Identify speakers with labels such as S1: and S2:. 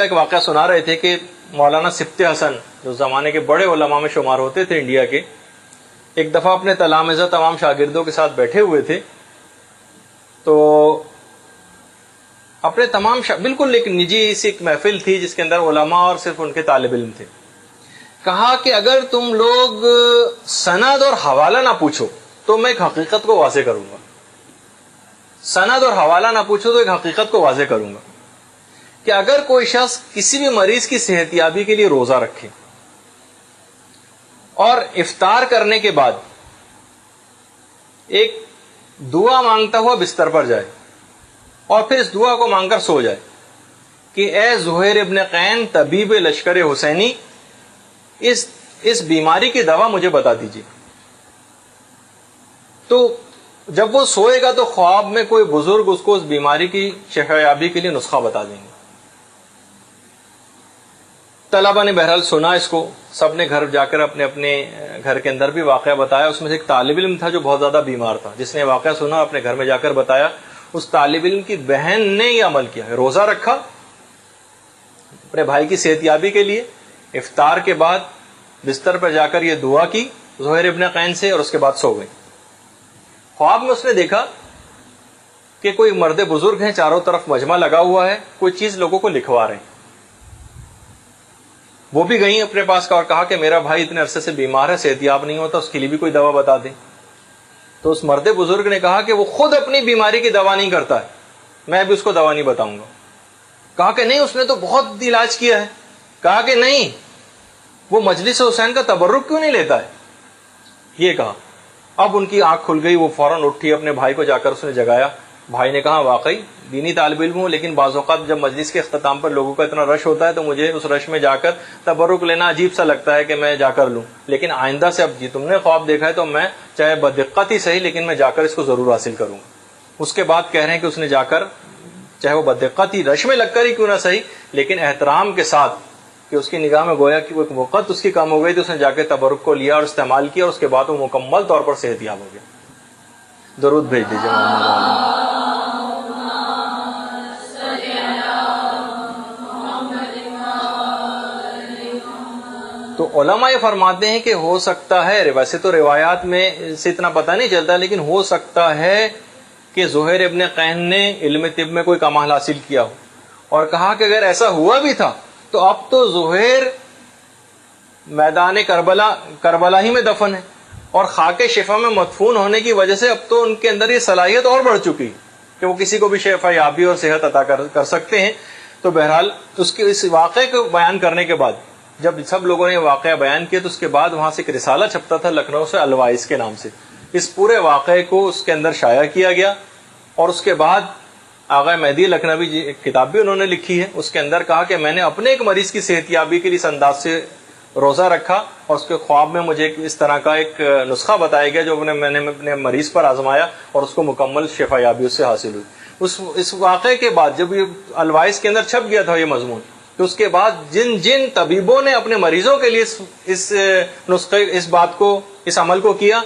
S1: ایک واقعہ سنا رہے تھے کہ مولانا سبت حسن جو زمانے کے بڑے علماء میں شمار ہوتے تھے انڈیا کے، ایک دفعہ اپنے تلامذہ تمام شاگردوں کے ساتھ بیٹھے ہوئے تھے، تو اپنے تمام بالکل ایک نجی سی ایک محفل تھی جس کے اندر علماء اور صرف ان کے طالب علم تھے۔ کہا کہ اگر تم لوگ سند اور حوالہ نہ پوچھو تو میں ایک حقیقت کو واضح کروں گا۔ سند اور حوالہ نہ پوچھو تو ایک حقیقت کو واضح کروں گا کہ اگر کوئی شخص کسی بھی مریض کی صحت یابی کے لیے روزہ رکھے اور افطار کرنے کے بعد ایک دعا مانگتا ہوا بستر پر جائے اور پھر اس دعا کو مانگ کر سو جائے کہ اے زہیر ابن قین طبیب لشکر حسینی، اس بیماری کی دوا مجھے بتا دیجیے، تو جب وہ سوئے گا تو خواب میں کوئی بزرگ اس کو اس بیماری کی شفا یابی کے لیے نسخہ بتا دیں گے۔ طلبہ نے بہرحال سنا اس کو، سب نے گھر جا کر اپنے اپنے گھر کے اندر بھی واقعہ بتایا۔ اس میں سے ایک طالب علم تھا جو بہت زیادہ بیمار تھا، جس نے واقعہ سنا اپنے گھر میں جا کر بتایا۔ اس طالب علم کی بہن نے یہ عمل کیا ہے، روزہ رکھا اپنے بھائی کی صحت یابی کے لیے، افطار کے بعد بستر پر جا کر یہ دعا کی زہیر ابن قین سے، اور اس کے بعد سو گئی۔ خواب میں اس نے دیکھا کہ کوئی مرد بزرگ ہیں، چاروں طرف مجمع لگا ہوا ہے، کوئی چیز لوگوں کو لکھوا رہے ہیں۔ وہ بھی گئیں اپنے پاس کا اور کہا کہ میرا بھائی اتنے عرصے سے بیمار ہے، صحت یاب نہیں ہوتا، اس کے لیے بھی کوئی دوا بتا دیں۔ تو اس مرد بزرگ نے کہا کہ وہ خود اپنی بیماری کی دوا نہیں کرتا ہے، میں بھی اس کو دوا نہیں بتاؤں گا۔ کہا کہ نہیں، اس نے تو بہت علاج کیا ہے۔ کہا کہ نہیں، وہ مجلس حسین کا تبرک کیوں نہیں لیتا ہے، یہ کہا۔ اب ان کی آنکھ کھل گئی، وہ فوراً اٹھی، اپنے بھائی کو جا کر اس نے جگایا۔ بھائی نے کہا واقعی دینی طالب علم ہوں، لیکن بعض اوقات جب مجلس کے اختتام پر لوگوں کا اتنا رش ہوتا ہے تو مجھے اس رش میں جا کر تبرک لینا عجیب سا لگتا ہے کہ میں جا کر لوں، لیکن آئندہ سے اب جی تم نے خواب دیکھا ہے تو میں چاہے بدقت ہی صحیح لیکن میں جا کر اس کو ضرور حاصل کروں گا۔ اس کے بعد کہہ رہے ہیں کہ اس نے جا کر، چاہے وہ بدقت ہی رش میں لگ کر ہی کیوں نہ صحیح، لیکن احترام کے ساتھ کہ اس کی نگاہ میں گویا کہ وہ ایک وقت اس کی کم ہو گئی تو اس نے جا کے تبرک کو لیا اور استعمال کیا، اور اس کے بعد وہ مکمل طور پر صحت یاب ہو گیا۔ درود بھیج دیجیے محمد۔ تو علماء یہ فرماتے ہیں کہ ہو سکتا ہے، ویسے تو روایات میں سے اتنا پتہ نہیں چلتا، لیکن ہو سکتا ہے کہ زہیر ابن قین نے علم طب میں کوئی کمال حاصل کیا ہو، اور کہا کہ اگر ایسا ہوا بھی تھا تو اب تو زہیر میدان کربلا ہی میں دفن ہے، اور خاک شفا میں مدفون ہونے کی وجہ سے اب تو ان کے اندر یہ صلاحیت اور بڑھ چکی کہ وہ کسی کو بھی شفا یابی اور صحت عطا کر سکتے ہیں۔ تو بہرحال اس واقعے کو بیان کرنے کے بعد جب سب لوگوں نے یہ واقعہ بیان کیا تو اس کے بعد وہاں سے ایک رسالہ چھپتا تھا لکھنؤ سے، الوائس کے نام سے۔ اس پورے واقعے کو اس کے اندر شائع کیا گیا، اور اس کے بعد آغا مہدی لکھنوی جی ایک کتاب بھی انہوں نے لکھی ہے، اس کے اندر کہا کہ میں نے اپنے ایک مریض کی صحت یابی کے لیے اس انداز سے روزہ رکھا، اور اس کے خواب میں مجھے اس طرح کا ایک نسخہ بتایا گیا جو میں نے اپنے مریض پر آزمایا اور اس کو مکمل شفا یابی اس سے حاصل ہوئی۔ اس واقعے کے بعد جب یہ الوائس کے اندر چھپ گیا تھا یہ مضمون، تو اس کے بعد جن طبیبوں نے اپنے مریضوں کے لیے اس نسخے، اس بات کو، اس عمل کو کیا،